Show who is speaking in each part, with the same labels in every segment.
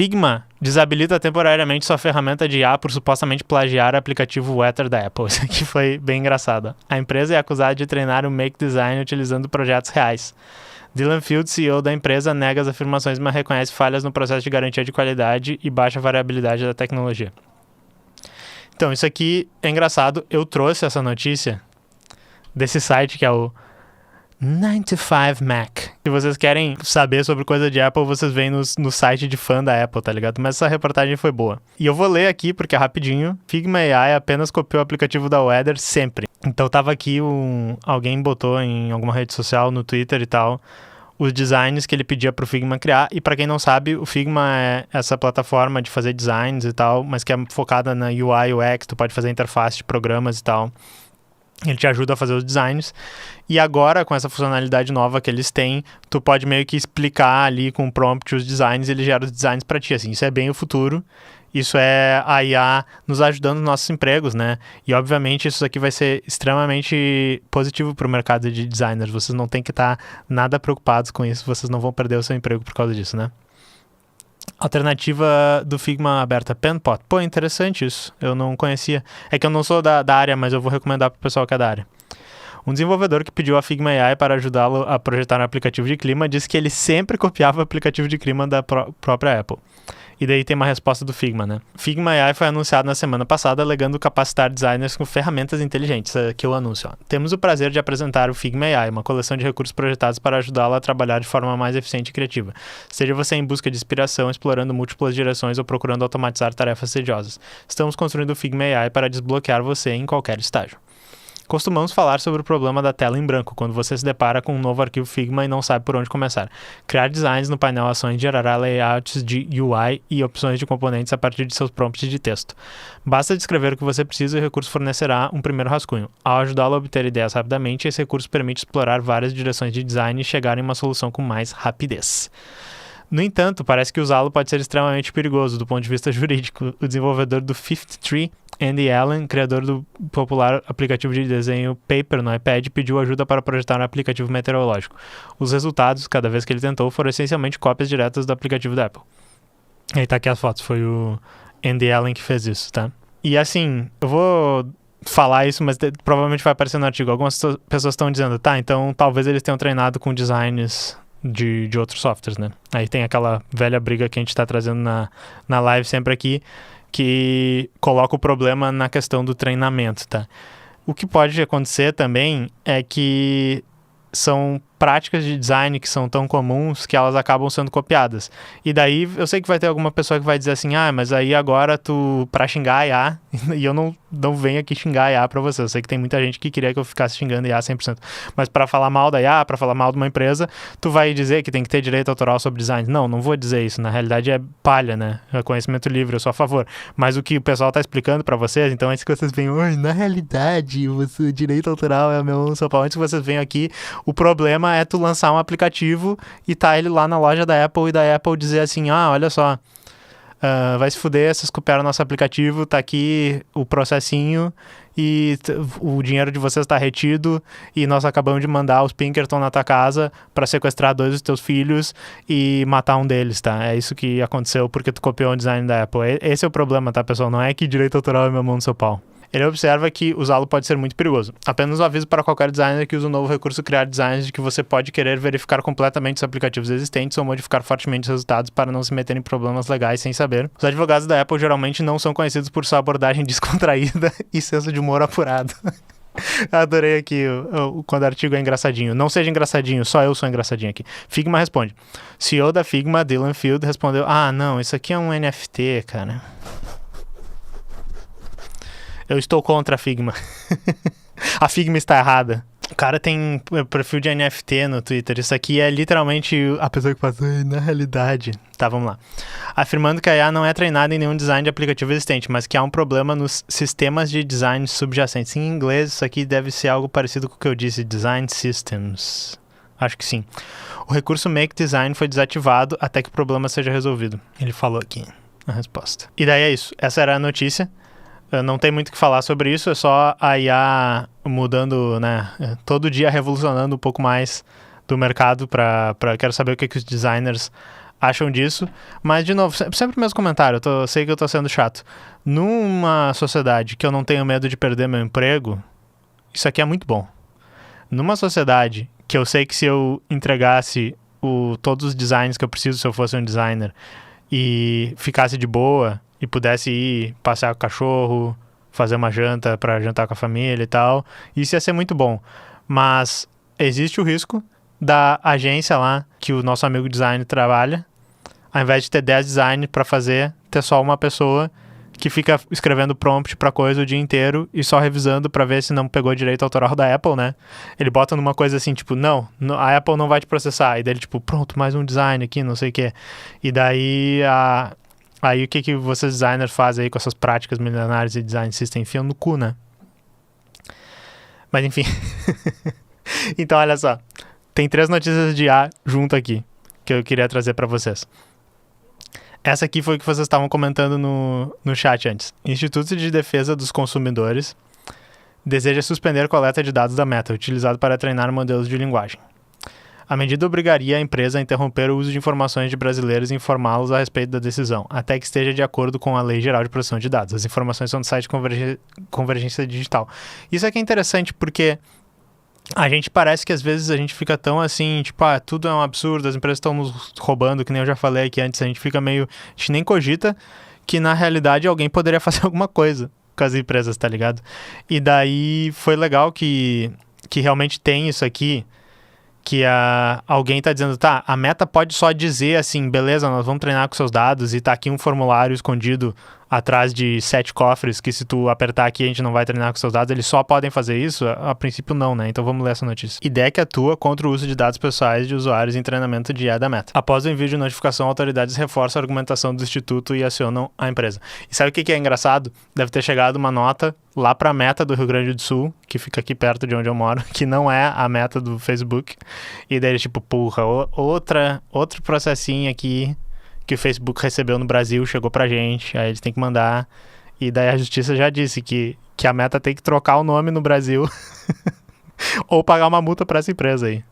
Speaker 1: Figma desabilita temporariamente sua ferramenta de IA por supostamente plagiar o aplicativo Weather da Apple. Isso aqui foi bem engraçado. A empresa é acusada de treinar o Make Design utilizando projetos reais. Dylan Field, CEO da empresa, nega as afirmações, mas reconhece falhas no processo de garantia de qualidade e baixa variabilidade da tecnologia. Então, isso aqui é engraçado. Eu trouxe essa notícia desse site que é o 95Mac. Se vocês querem saber sobre coisa de Apple, vocês veem no site de fã da Apple, tá ligado? Mas essa reportagem foi boa. E eu vou ler aqui, porque é rapidinho. Figma AI apenas copiou o aplicativo da Weather sempre. Então tava aqui, alguém botou em alguma rede social, no Twitter e tal, os designs que ele pedia pro Figma criar. E pra quem não sabe, o Figma é essa plataforma de fazer designs e tal, mas que é focada na UI, UX, tu pode fazer interface de programas e tal. Ele te ajuda a fazer os designs. E agora, com essa funcionalidade nova que eles têm, tu pode meio que explicar ali com o prompt os designs e ele gera os designs para ti. Assim, isso é bem o futuro. Isso é a IA nos ajudando nos nossos empregos, né? E, obviamente, isso aqui vai ser extremamente positivo para o mercado de designers. Vocês não têm que estar nada preocupados com isso. Vocês não vão perder o seu emprego por causa disso, né? Alternativa do Figma aberta, Penpot. Pô, interessante isso. Eu não conhecia. É que eu não sou da área, mas eu vou recomendar pro pessoal que é da área. Um desenvolvedor que pediu a Figma AI para ajudá-lo a projetar um aplicativo de clima disse que ele sempre copiava o aplicativo de clima da própria Apple. E daí tem uma resposta do Figma, né? Figma AI foi anunciado na semana passada, alegando capacitar designers com ferramentas inteligentes. Aqui o anúncio, ó. Temos o prazer de apresentar o Figma AI, uma coleção de recursos projetados para ajudá-lo a trabalhar de forma mais eficiente e criativa. Seja você em busca de inspiração, explorando múltiplas direções ou procurando automatizar tarefas tediosas. Estamos construindo o Figma AI para desbloquear você em qualquer estágio. Costumamos falar sobre o problema da tela em branco, quando você se depara com um novo arquivo Figma e não sabe por onde começar. Criar designs no painel Ações gerará layouts de UI e opções de componentes a partir de seus prompts de texto. Basta descrever o que você precisa e o recurso fornecerá um primeiro rascunho. Ao ajudá-lo a obter ideias rapidamente, esse recurso permite explorar várias direções de design e chegar em uma solução com mais rapidez. No entanto, parece que usá-lo pode ser extremamente perigoso do ponto de vista jurídico. O desenvolvedor do Fifth Tree, Andy Allen, criador do popular aplicativo de desenho Paper no iPad, pediu ajuda para projetar um aplicativo meteorológico. Os resultados, cada vez que ele tentou, foram essencialmente cópias diretas do aplicativo da Apple. Aí tá aqui as fotos, foi o Andy Allen que fez isso, tá? E assim, eu vou falar isso, mas provavelmente vai aparecer no artigo. Algumas pessoas estão dizendo, tá, então talvez eles tenham treinado com designs de outros softwares, né? Aí tem aquela velha briga que a gente tá trazendo na live sempre aqui, que coloca o problema na questão do treinamento, tá? O que pode acontecer também é que são práticas de design que são tão comuns que elas acabam sendo copiadas. E daí, eu sei que vai ter alguma pessoa que vai dizer assim, mas aí agora pra xingar a IA, e eu não venho aqui xingar a IA pra você, eu sei que tem muita gente que queria que eu ficasse xingando a IA 100%, mas pra falar mal da IA, pra falar mal de uma empresa, tu vai dizer que tem que ter direito autoral sobre design. Não vou dizer isso, na realidade é palha, né? É conhecimento livre, eu sou a favor. Mas o que o pessoal tá explicando pra vocês, então antes que vocês venham, na realidade, o direito autoral é o meu sopão, antes que vocês venham aqui, o problema é tu lançar um aplicativo e tá ele lá na loja da Apple e da Apple dizer assim, olha só, vai se fuder, vocês copiaram nosso aplicativo, tá aqui o processinho e o dinheiro de vocês tá retido e nós acabamos de mandar os Pinkerton na tua casa pra sequestrar 2 dos teus filhos e matar um deles, tá? É isso que aconteceu porque tu copiou o design da Apple. Esse é o problema, tá, pessoal? Não é que direito autoral é meu mão no seu pau. Ele observa que usá-lo pode ser muito perigoso. Apenas um aviso para qualquer designer que usa o novo recurso criar designs de que você pode querer verificar completamente os aplicativos existentes ou modificar fortemente os resultados para não se meter em problemas legais sem saber. Os advogados da Apple geralmente não são conhecidos por sua abordagem descontraída e senso de humor apurado. Adorei aqui quando o artigo é engraçadinho. Não seja engraçadinho, só eu sou engraçadinho aqui. Figma responde. CEO da Figma, Dylan Field, respondeu, não, isso aqui é um NFT, cara. Eu estou contra a Figma. A Figma está errada. O cara tem perfil de NFT no Twitter. Isso aqui é literalmente a pessoa que faz, na realidade. Tá, vamos lá. Afirmando que a IA não é treinada em nenhum design de aplicativo existente, mas que há um problema nos sistemas de design subjacentes. Em inglês, isso aqui deve ser algo parecido com o que eu disse, Design Systems. Acho que sim. O recurso Make Design foi desativado até que o problema seja resolvido. Ele falou aqui a resposta. E daí é isso. Essa era a notícia. Não tem muito o que falar sobre isso, é só a IA mudando, né, todo dia revolucionando um pouco mais do mercado quero saber o que os designers acham disso. Mas, de novo, sempre o mesmo comentário, sei que eu tô sendo chato. Numa sociedade que eu não tenho medo de perder meu emprego, isso aqui é muito bom. Numa sociedade que eu sei que se eu entregasse todos os designs que eu preciso se eu fosse um designer e ficasse de boa e pudesse ir passear com o cachorro, fazer uma janta pra jantar com a família e tal, isso ia ser muito bom. Mas existe o risco da agência lá que o nosso amigo designer trabalha, ao invés de ter 10 designers pra fazer, ter só uma pessoa que fica escrevendo prompt pra coisa o dia inteiro e só revisando pra ver se não pegou direito autoral da Apple, né? Ele bota numa coisa assim, tipo, não, a Apple não vai te processar. E daí ele, tipo, pronto, mais um design aqui, não sei o quê. E daí, aí o que vocês designers fazem aí com essas práticas milenares de design system? Enfiam no cu, né? Mas enfim. Então, olha só. Tem 3 notícias de A junto aqui, que eu queria trazer pra vocês. Essa aqui foi o que vocês estavam comentando no chat antes. Instituto de Defesa dos Consumidores deseja suspender a coleta de dados da Meta, utilizado para treinar modelos de linguagem. A medida obrigaria a empresa a interromper o uso de informações de brasileiros e informá-los a respeito da decisão, até que esteja de acordo com a Lei Geral de Proteção de Dados. As informações são do site Convergência Digital. Isso aqui é interessante porque a gente parece que às vezes a gente fica tão assim, tipo, tudo é um absurdo, as empresas estão nos roubando, que nem eu já falei aqui antes, a gente fica meio, a gente nem cogita que na realidade alguém poderia fazer alguma coisa com as empresas, tá ligado? E daí foi legal que realmente tem isso aqui, que alguém tá dizendo, tá, a Meta pode só dizer assim, beleza, nós vamos treinar com seus dados e tá aqui um formulário escondido atrás de 7 cofres, que se tu apertar aqui a gente não vai treinar com seus dados, eles só podem fazer isso? A princípio não, né? Então vamos ler essa notícia. IDEC atua contra o uso de dados pessoais de usuários em treinamento de IA da Meta. Após o envio de notificação, autoridades reforçam a argumentação do instituto e acionam a empresa. E sabe o que é engraçado? Deve ter chegado uma nota lá pra Meta do Rio Grande do Sul, que fica aqui perto de onde eu moro, que não é a Meta do Facebook. E daí tipo, porra, outro processinho aqui que o Facebook recebeu no Brasil, chegou pra gente, aí eles têm que mandar, e daí a justiça já disse que a Meta tem que trocar o nome no Brasil ou pagar uma multa pra essa empresa aí.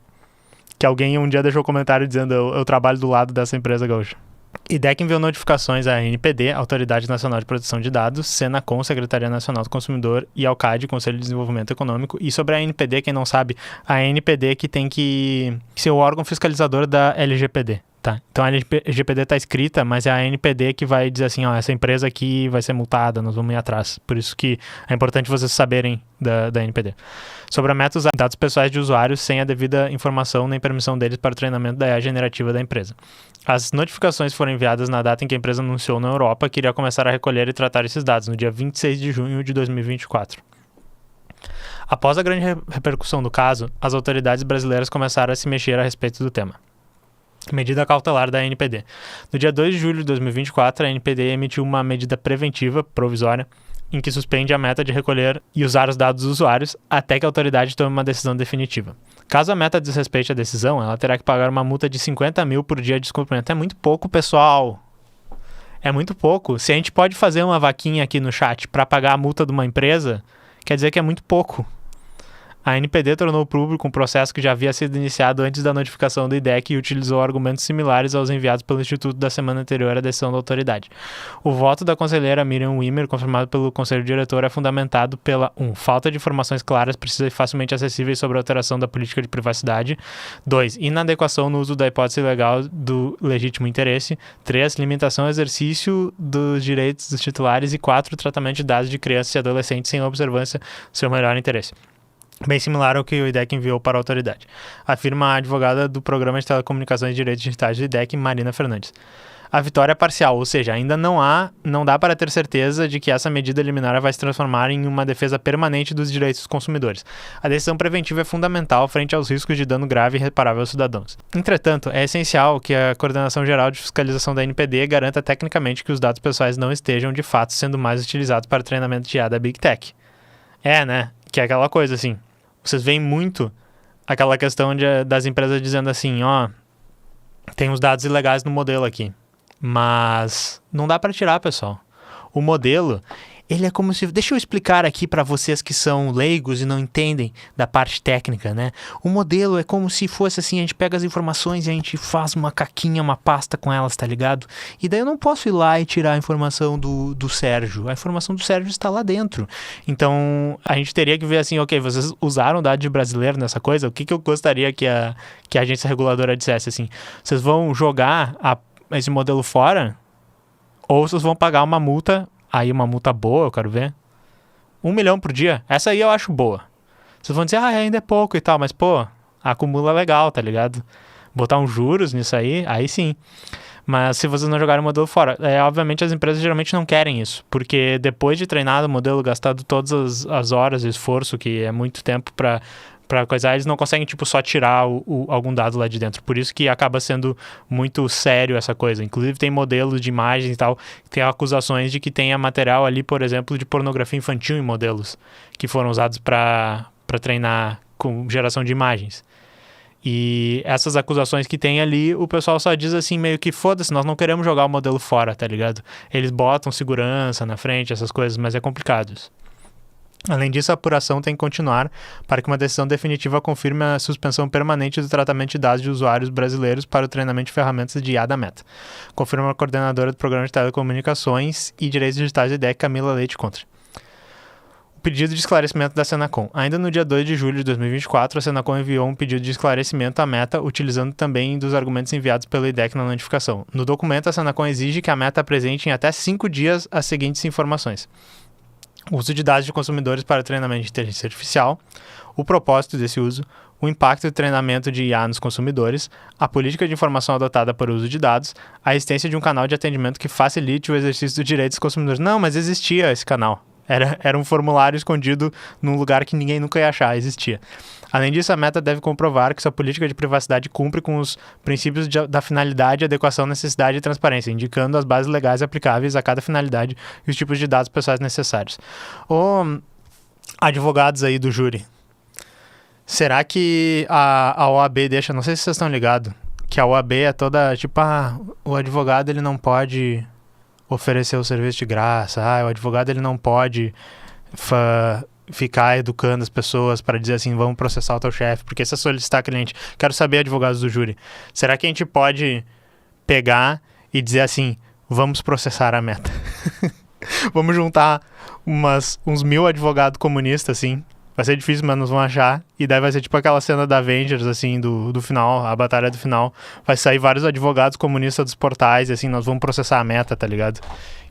Speaker 1: Que alguém um dia deixou um comentário dizendo, eu trabalho do lado dessa empresa gaúcha. IDEC enviou notificações à ANPD, Autoridade Nacional de Proteção de Dados, Senacom, Secretaria Nacional do Consumidor, e ao CAD, Conselho de Desenvolvimento Econômico. E sobre a ANPD, quem não sabe, a ANPD que tem que ser o órgão fiscalizador da LGPD. Tá. Então a LGPD está escrita, mas é a ANPD que vai dizer assim, essa empresa aqui vai ser multada, nós vamos ir atrás. Por isso que é importante vocês saberem da ANPD. Sobre a Meta usar dados pessoais de usuários sem a devida informação nem permissão deles para o treinamento da IA generativa da empresa. As notificações foram enviadas na data em que a empresa anunciou na Europa que iria começar a recolher e tratar esses dados, no dia 26 de junho de 2024. Após a grande repercussão do caso, as autoridades brasileiras começaram a se mexer a respeito do tema. Medida cautelar da ANPD. No dia 2 de julho de 2024, a ANPD emitiu uma medida preventiva, provisória, em que suspende a Meta de recolher e usar os dados dos usuários até que a autoridade tome uma decisão definitiva. Caso a Meta desrespeite a decisão, ela terá que pagar uma multa de 50 mil por dia de descumprimento. É muito pouco, pessoal. É muito pouco. Se a gente pode fazer uma vaquinha aqui no chat para pagar a multa de uma empresa, quer dizer que é muito pouco. A ANPD tornou público um processo que já havia sido iniciado antes da notificação do IDEC e utilizou argumentos similares aos enviados pelo Instituto da semana anterior à decisão da autoridade. O voto da conselheira Miriam Wimmer, confirmado pelo Conselho Diretor, é fundamentado pela 1. Falta de informações claras, precisas e facilmente acessíveis sobre a alteração da política de privacidade. 2. Inadequação no uso da hipótese legal do legítimo interesse. 3. Limitação ao exercício dos direitos dos titulares. E 4. Tratamento de dados de crianças e adolescentes sem observância do seu melhor interesse. Bem similar ao que o IDEC enviou para a autoridade, afirma a advogada do Programa de Telecomunicações e Direitos Digitais do IDEC, Marina Fernandes. A vitória é parcial, ou seja, ainda não dá para ter certeza de que essa medida liminar vai se transformar em uma defesa permanente dos direitos dos consumidores. A decisão preventiva é fundamental frente aos riscos de dano grave e irreparável aos cidadãos. Entretanto, é essencial que a Coordenação Geral de Fiscalização da ANPD garanta tecnicamente que os dados pessoais não estejam, de fato, sendo mais utilizados para treinamento de IA da Big Tech. Né? Que é aquela coisa assim. Vocês veem muito aquela questão das empresas dizendo assim, tem uns dados ilegais no modelo aqui. Mas não dá para tirar, pessoal. O modelo, ele é como se... Deixa eu explicar aqui para vocês que são leigos e não entendem da parte técnica, né? O modelo é como se fosse assim, a gente pega as informações e a gente faz uma caquinha, uma pasta com elas, tá ligado? E daí eu não posso ir lá e tirar a informação do Sérgio. A informação do Sérgio está lá dentro. Então, a gente teria que ver assim, ok, vocês usaram dados de brasileiro nessa coisa? O que eu gostaria que a agência reguladora dissesse assim? Vocês vão jogar esse modelo fora? Ou vocês vão pagar uma multa... Aí uma multa boa, eu quero ver. 1 milhão por dia. Essa aí eu acho boa. Vocês vão dizer, ainda é pouco e tal. Mas, pô, acumula legal, tá ligado? Botar uns juros nisso aí sim. Mas se vocês não jogarem o modelo fora... obviamente as empresas geralmente não querem isso. Porque depois de treinado o modelo, gastado todas as horas de esforço, que é muito tempo pra coisar, eles não conseguem, tipo, só tirar algum dado lá de dentro. Por isso que acaba sendo muito sério essa coisa. Inclusive tem modelos de imagens e tal, que tem acusações de que tenha material ali, por exemplo, de pornografia infantil em modelos, que foram usados para treinar com geração de imagens. E essas acusações que tem ali, o pessoal só diz assim, meio que foda-se, nós não queremos jogar o modelo fora, tá ligado? Eles botam segurança na frente, essas coisas, mas é complicado isso. Além disso, a apuração tem que continuar para que uma decisão definitiva confirme a suspensão permanente do tratamento de dados de usuários brasileiros para o treinamento de ferramentas de IA da Meta. Confirma a coordenadora do Programa de Telecomunicações e Direitos Digitais da IDEC, Camila Leite Contra. O pedido de esclarecimento da Senacom. Ainda no dia 2 de julho de 2024, a Senacom enviou um pedido de esclarecimento à Meta, utilizando também dos argumentos enviados pela IDEC na notificação. No documento, a Senacom exige que a Meta apresente em até 5 dias as seguintes informações: o uso de dados de consumidores para treinamento de inteligência artificial, o propósito desse uso, o impacto do treinamento de IA nos consumidores, a política de informação adotada para o uso de dados, a existência de um canal de atendimento que facilite o exercício dos direitos dos consumidores. Não, mas existia esse canal. Era um formulário escondido num lugar que ninguém nunca ia achar, existia. Além disso, a Meta deve comprovar que sua política de privacidade cumpre com os princípios da finalidade, adequação, necessidade e transparência, indicando as bases legais aplicáveis a cada finalidade e os tipos de dados pessoais necessários. Ô, advogados aí do júri, será que a OAB deixa... Não sei se vocês estão ligados, que a OAB é toda, tipo, o advogado ele não pode oferecer o serviço de graça, o advogado ele não pode ficar educando as pessoas para dizer assim, vamos processar o teu chefe, porque se solicitar cliente. Quero saber, advogados do júri, será que a gente pode pegar e dizer assim, vamos processar a Meta? Vamos juntar uns 1000 advogados comunistas, assim, vai ser difícil, mas nós vamos achar, e daí vai ser tipo aquela cena da Avengers, assim, do final, a batalha do final, vai sair vários advogados comunistas dos portais, assim, nós vamos processar a Meta, tá ligado?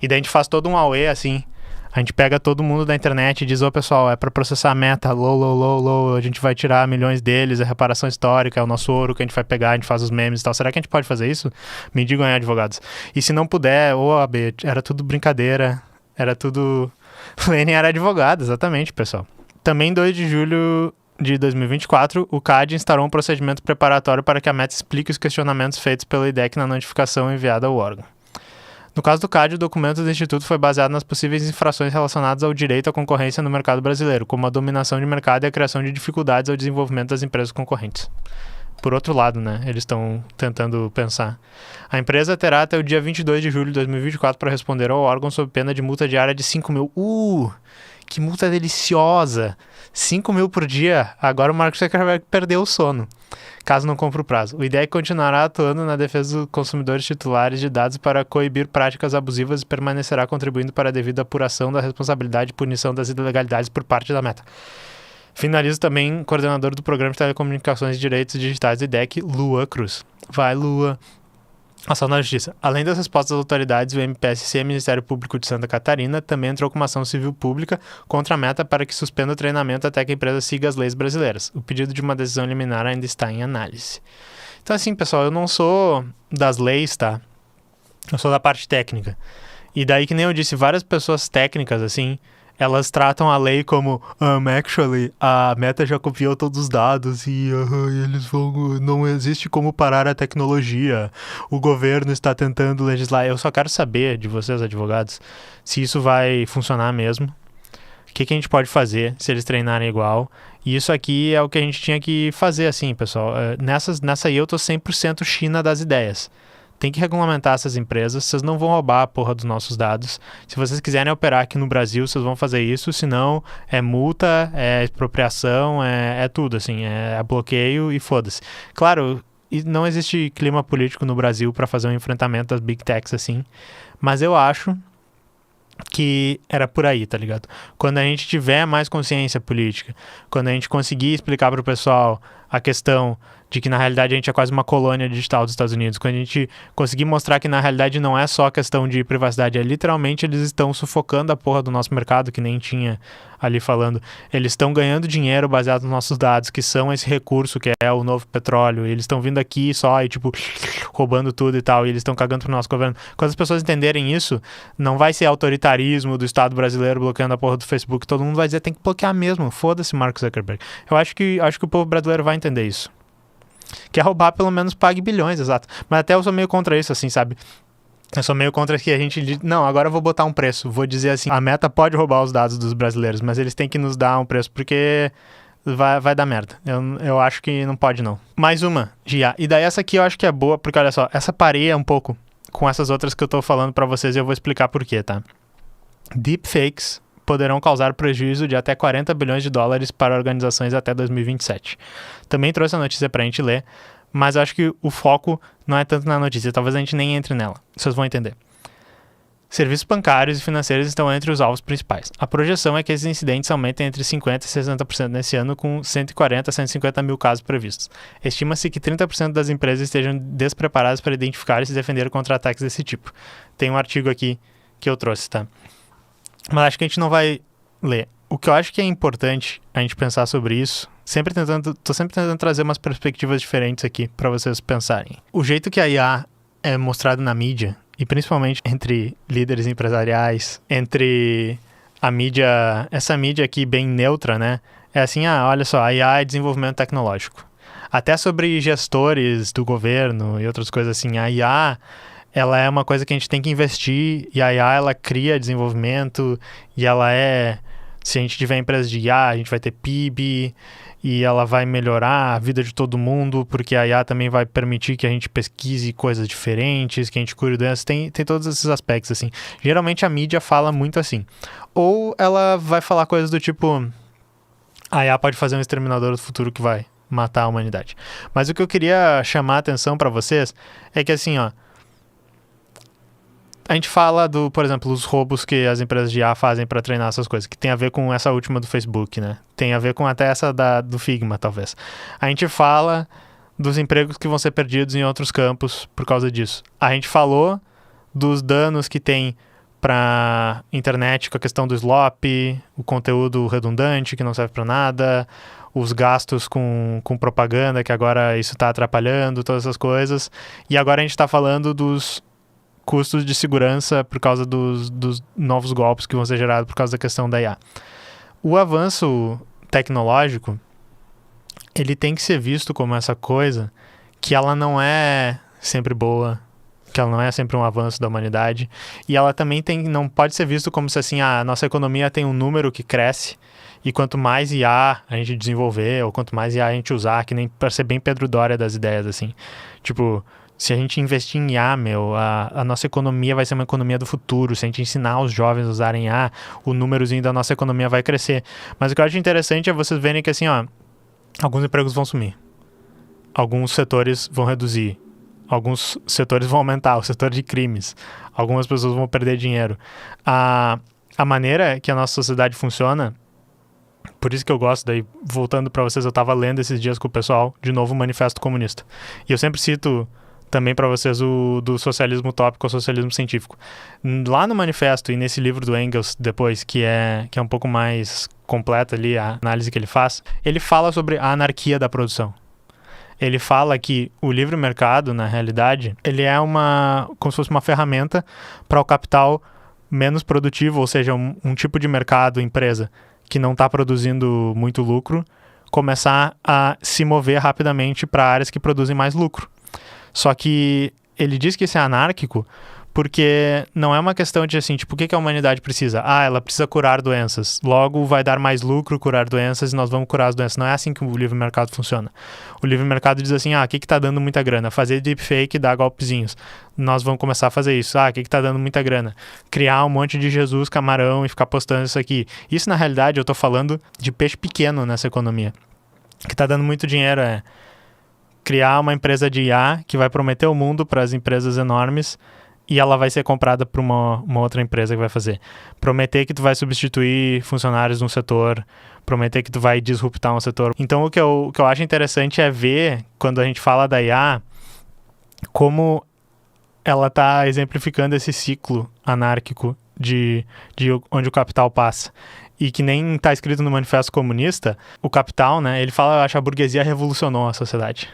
Speaker 1: E daí a gente faz todo um auê, assim, a gente pega todo mundo da internet e diz, pessoal, é pra processar a Meta, a gente vai tirar milhões deles, é reparação histórica, é o nosso ouro que a gente vai pegar, a gente faz os memes e tal. Será que a gente pode fazer isso? Me digam aí, advogados. E se não puder, AB, era tudo brincadeira, era tudo... Lenin era advogado, exatamente, pessoal. Também em 2 de julho de 2024, o CAD instaurou um procedimento preparatório para que a Meta explique os questionamentos feitos pela IDEC na notificação enviada ao órgão. No caso do CAD, o documento do Instituto foi baseado nas possíveis infrações relacionadas ao direito à concorrência no mercado brasileiro, como a dominação de mercado e a criação de dificuldades ao desenvolvimento das empresas concorrentes. Por outro lado, né, eles estão tentando pensar. A empresa terá até o dia 22 de julho de 2024 para responder ao órgão sob pena de multa diária de 5 mil. Que multa deliciosa! 5 mil por dia. Agora o Mark Zuckerberg perdeu o sono, caso não cumpra o prazo. O IDEC continuará atuando na defesa dos consumidores titulares de dados para coibir práticas abusivas e permanecerá contribuindo para a devida apuração da responsabilidade e punição das ilegalidades por parte da Meta. Finaliza também o coordenador do Programa de Telecomunicações e Direitos Digitais do IDEC, Lua Cruz. Vai, Lua. Ação na Justiça. Além das respostas das autoridades, o MPSC, Ministério Público de Santa Catarina, também entrou com uma ação civil pública contra a Meta para que suspenda o treinamento até que a empresa siga as leis brasileiras. O pedido de uma decisão liminar ainda está em análise. Então, assim, pessoal, eu não sou das leis, tá? Eu sou da parte técnica. E daí, que nem eu disse, várias pessoas técnicas, assim, elas tratam a lei como actually, a Meta já copiou todos os dados e eles vão... Não existe como parar a tecnologia. O governo está tentando legislar. Eu só quero saber de vocês, advogados, se isso vai funcionar mesmo. O que a gente pode fazer se eles treinarem igual. E isso aqui é o que a gente tinha que fazer, assim, pessoal. Nessa aí eu tô 100% China das ideias. tem que regulamentar essas empresas, vocês não vão roubar a porra dos nossos dados. Se vocês quiserem operar aqui no Brasil, vocês vão fazer isso, senão é multa, é expropriação, é tudo, assim, é bloqueio e foda-se. Claro, não existe clima político no Brasil para fazer um enfrentamento das Big Techs assim, mas eu acho que era por aí, tá ligado? Quando a gente tiver mais consciência política, quando a gente conseguir explicar pro pessoal a questão de que na realidade a gente é quase uma colônia digital dos Estados Unidos, quando a gente conseguir mostrar que na realidade não é só questão de privacidade, é literalmente eles estão sufocando a porra do nosso mercado, que nem tinha ali falando, eles estão ganhando dinheiro baseado nos nossos dados, que são esse recurso que é o novo petróleo, e eles estão vindo aqui só e tipo, roubando tudo e tal, e eles estão cagando pro nosso governo. Quando as pessoas entenderem isso, não vai ser autoritarismo do Estado brasileiro bloqueando a porra do Facebook, todo mundo vai dizer, tem que bloquear mesmo, foda-se Mark Zuckerberg. Eu acho que o povo brasileiro vai entender isso. Quer roubar, pelo menos pague bilhões, exato. Mas até eu sou meio contra isso, assim, sabe? Eu sou meio contra que a gente diz, não, agora eu vou botar um preço. Vou dizer assim, a Meta pode roubar os dados dos brasileiros, mas eles têm que nos dar um preço, porque vai dar merda. Eu acho que não pode, não. Mais uma, Gia. E daí essa aqui eu acho que é boa, porque olha só, essa pareia um pouco com essas outras que eu tô falando pra vocês e eu vou explicar por quê, tá? Deepfakes poderão causar prejuízo de até 40 bilhões de dólares para organizações até 2027. Também trouxe a notícia pra gente ler, mas acho que o foco não é tanto na notícia, talvez a gente nem entre nela, vocês vão entender. Serviços bancários e financeiros estão entre os alvos principais. A projeção é que esses incidentes aumentem entre 50% e 60% nesse ano, com 140 a 150 mil casos previstos. Estima-se que 30% das empresas estejam despreparadas para identificar e se defender contra ataques desse tipo. Tem um artigo aqui que eu trouxe, tá? Mas acho que a gente não vai ler. O que eu acho que é importante a gente pensar sobre isso, tô sempre tentando trazer umas perspectivas diferentes aqui para vocês pensarem. O jeito que a IA é mostrado na mídia, e principalmente entre líderes empresariais, entre a mídia, essa mídia aqui bem neutra, né? É assim, olha só, a IA é desenvolvimento tecnológico. Até sobre gestores do governo e outras coisas assim, a IA... ela é uma coisa que a gente tem que investir, e a IA, ela cria desenvolvimento, e ela se a gente tiver empresas de IA, a gente vai ter PIB, e ela vai melhorar a vida de todo mundo, porque a IA também vai permitir que a gente pesquise coisas diferentes, que a gente cure doenças, tem todos esses aspectos, assim. Geralmente a mídia fala muito assim. Ou ela vai falar coisas do tipo, a IA pode fazer um exterminador do futuro que vai matar a humanidade. Mas o que eu queria chamar a atenção para vocês é que assim, a gente fala por exemplo, os roubos que as empresas de IA fazem para treinar essas coisas, que tem a ver com essa última do Facebook, né? Tem a ver com até essa do Figma, talvez. A gente fala dos empregos que vão ser perdidos em outros campos por causa disso. A gente falou dos danos que tem para internet com a questão do slop, o conteúdo redundante que não serve para nada, os gastos com propaganda, que agora isso está atrapalhando, todas essas coisas. E agora a gente está falando dos custos de segurança por causa dos novos golpes que vão ser gerados por causa da questão da IA. O avanço tecnológico, ele tem que ser visto como essa coisa que ela não é sempre boa, que ela não é sempre um avanço da humanidade, e ela também não pode ser visto como se assim, a nossa economia tem um número que cresce, e quanto mais IA a gente desenvolver, ou quanto mais IA a gente usar, que nem para ser bem Pedro Doria das ideias, assim, tipo... se a gente investir em IA, a nossa economia vai ser uma economia do futuro. Se a gente ensinar os jovens a usarem IA, o númerozinho da nossa economia vai crescer. Mas o que eu acho interessante é vocês verem que assim, alguns empregos vão sumir. Alguns setores vão reduzir. Alguns setores vão aumentar, o setor de crimes. Algumas pessoas vão perder dinheiro. A maneira que a nossa sociedade funciona, por isso que eu gosto, daí voltando para vocês, eu estava lendo esses dias com o pessoal, de novo, o Manifesto Comunista. E eu sempre cito... também para vocês do socialismo utópico ao socialismo científico. Lá no manifesto e nesse livro do Engels depois, que é um pouco mais completa ali a análise que ele faz, ele fala sobre a anarquia da produção. Ele fala que o livre mercado, na realidade, ele é como se fosse uma ferramenta para o capital menos produtivo, ou seja, um tipo de mercado, empresa, que não está produzindo muito lucro, começar a se mover rapidamente para áreas que produzem mais lucro. Só que ele diz que isso é anárquico Porque não é uma questão de assim, tipo, o que a humanidade precisa? Ah, ela precisa curar doenças. Logo vai dar mais lucro curar doenças e nós vamos curar as doenças. Não é assim que o livre mercado funciona. O livre mercado diz assim, o que tá dando muita grana? Fazer deepfake e dar golpezinhos. Nós vamos começar a fazer isso. O que tá dando muita grana? Criar um monte de Jesus camarão e ficar postando isso aqui. Isso, na realidade, eu tô falando de peixe pequeno nessa economia. O que tá dando muito dinheiro é criar uma empresa de IA que vai prometer o mundo para as empresas enormes e ela vai ser comprada por uma outra empresa que vai fazer. Prometer que tu vai substituir funcionários num setor, prometer que tu vai disruptar um setor. Então, o que eu acho interessante é ver, quando a gente fala da IA, como ela está exemplificando esse ciclo anárquico de onde o capital passa. E que nem está escrito no Manifesto Comunista, o capital, né, ele fala, eu acho, a burguesia revolucionou a sociedade.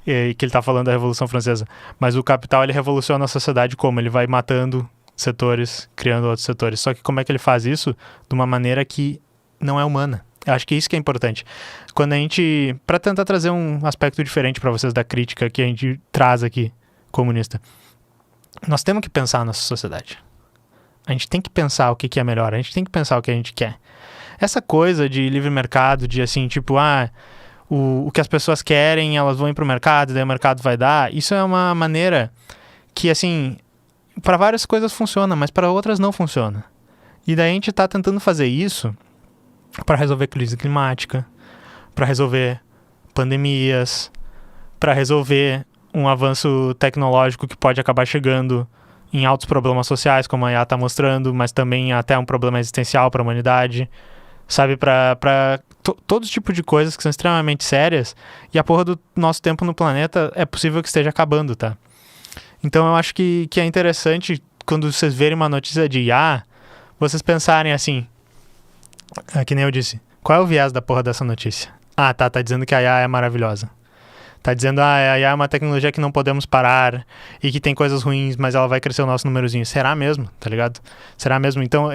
Speaker 1: Que ele está falando da Revolução Francesa. Mas o capital, ele revoluciona a sociedade como? Ele vai matando setores, criando outros setores. Só que como é que ele faz isso? De uma maneira que não é humana. Eu acho que isso que é importante. Quando a gente... Para tentar trazer um aspecto diferente para vocês da crítica que a gente traz aqui, comunista. Nós temos que pensar na nossa sociedade. A gente tem que pensar o que é melhor. A gente tem que pensar o que a gente quer. Essa coisa de livre mercado, de assim, tipo, o que as pessoas querem, elas vão ir pro mercado, daí o mercado vai dar. Isso é uma maneira que, assim, para várias coisas funciona, mas para outras não funciona. E daí a gente tá tentando fazer isso para resolver crise climática, para resolver pandemias, para resolver um avanço tecnológico que pode acabar chegando em altos problemas sociais, como a IA tá mostrando, mas também até um problema existencial para a humanidade. Sabe, para todo tipo de coisas que são extremamente sérias, e a porra do nosso tempo no planeta é possível que esteja acabando, tá? Então eu acho que é interessante, quando vocês verem uma notícia de IA, vocês pensarem assim, que nem eu disse, qual é o viés da porra dessa notícia? Tá dizendo que a IA é maravilhosa. Tá dizendo, a IA é uma tecnologia que não podemos parar, e que tem coisas ruins, mas ela vai crescer o nosso númerozinho. Será mesmo, tá ligado? Será mesmo? Então...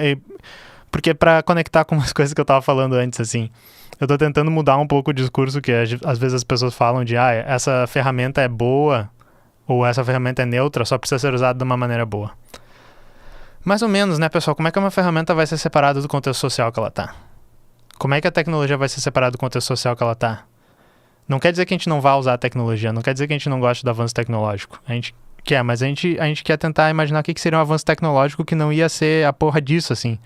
Speaker 1: Porque para conectar com as coisas que eu tava falando antes, assim, eu tô tentando mudar um pouco o discurso que às vezes as pessoas falam de essa ferramenta é boa ou essa ferramenta é neutra, só precisa ser usada de uma maneira boa. Mais ou menos, né, pessoal? Como é que uma ferramenta vai ser separada do contexto social que ela tá? Como é que a tecnologia vai ser separada do contexto social que ela tá? Não quer dizer que a gente não vá usar a tecnologia, não quer dizer que a gente não goste do avanço tecnológico. A gente quer, mas a gente quer tentar imaginar o que seria um avanço tecnológico que não ia ser a porra disso, assim.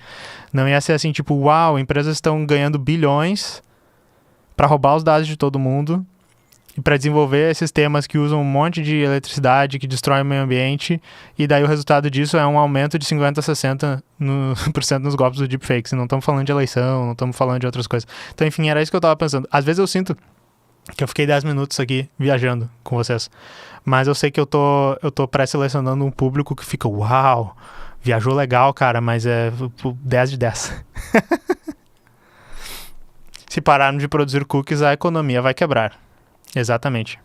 Speaker 1: Não ia ser assim, tipo, uau, empresas estão ganhando bilhões para roubar os dados de todo mundo e para desenvolver sistemas que usam um monte de eletricidade, que destroem o meio ambiente, e daí o resultado disso é um aumento de 50% a 60% nos golpes do deepfake. Não estamos falando de eleição, não estamos falando de outras coisas. Então, enfim, era isso que eu tava pensando. Às vezes eu sinto que eu fiquei 10 minutos aqui viajando com vocês. Mas eu sei que eu tô pré-selecionando um público que fica, uau, viajou legal, cara, mas é 10 de 10. Se pararmos de produzir cookies, a economia vai quebrar. Exatamente.